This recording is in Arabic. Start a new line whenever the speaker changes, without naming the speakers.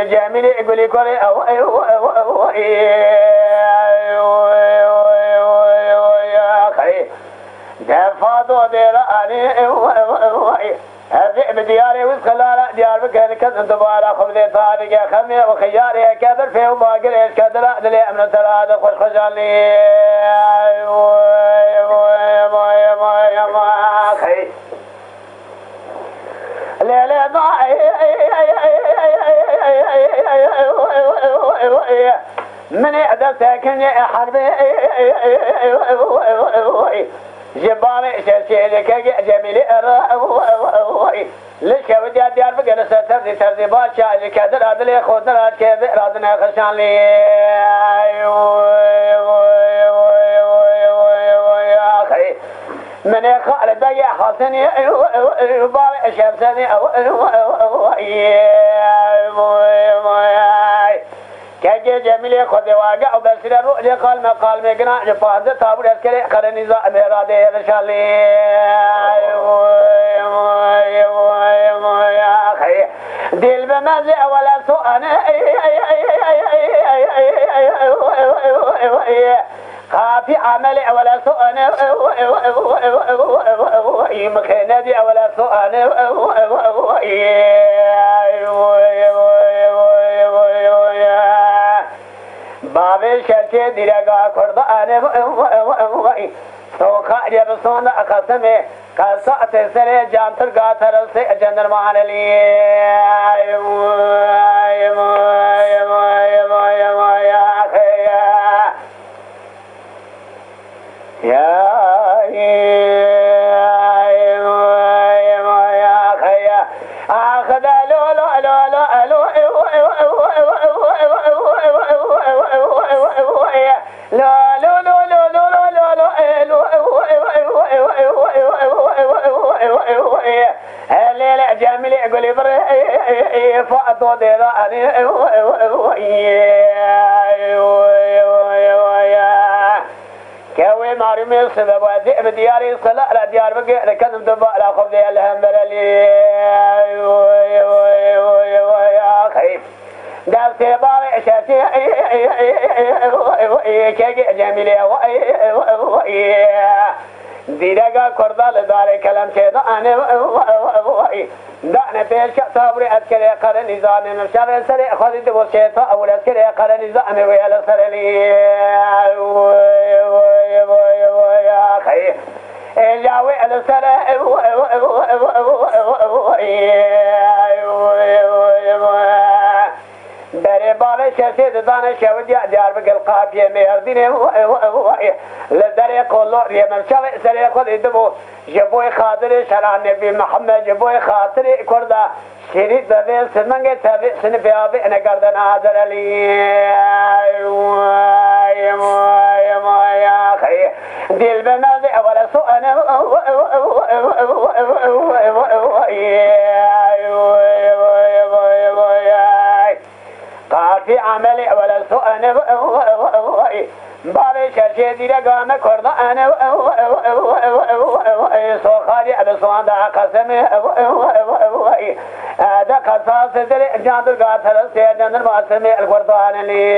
جميل يقول يقول دفاضو ديراني الذئب دياري وسخلالا ديار بكر كذن دبالا خبزي طارق خمي وخياري كدر فيه وباقر ايش كدر ادلي امن ثلاثة خوش خجالي ليلة ضاعي من يعدل ساكن حربي جباري شرشيلك جميل ليش ودي ديار بقى سترزي ترزي باشا اللي كدر هذا اللي خذنا كيف رادنا خشان لي من يخال بقى حسني باري شمسني كجي جميل خذ واقع وبسر الرؤيا قال ما قال مقنع جفاز تابور اسكري قرن نظام اراده رشالي يا اخي دل بمزع ولا سؤال خافي عمل ولا سؤال مكندي ولا سؤال بابي شركة ديرجا كرد أنا سوكا جبسون أقسمه كسات سر جان ترجع ترسي جندر مالي جميل يقول يبري فأتو ديراني كوي مارمي سبب وذئب دياري صلاة لا ديار بقى لكذب دباء لا خبز الهم بلالي يا خيف قال كبار شاتي كي جميل ديرجا كردال دار كلام كذا أنا دعنا بيش كتابري أذكر قرن نظام مشار سري خذت بوشيطة أول أذكر قرن نظام ويا سرلي يا خي جاوي على سر دري بالي شفيد دانا شودي ديار بقى القافية ميردين لدري قولو ريمن شوي سري قول إدبو جبوي خاطري شرع النبي محمد جبوي خاطري كردا شريط دبي سننجي تابي سنفي آبي أنا قردنا هذا لي يا خي ديل بنازي ولا سؤال قال في عملي ولا سؤال باري شرشي ديرا قام كردا أنا سوخاري أبصوان دا قسمي هذا قصاص دري جاندر قاتل سيدنا المعصمي القرطان لي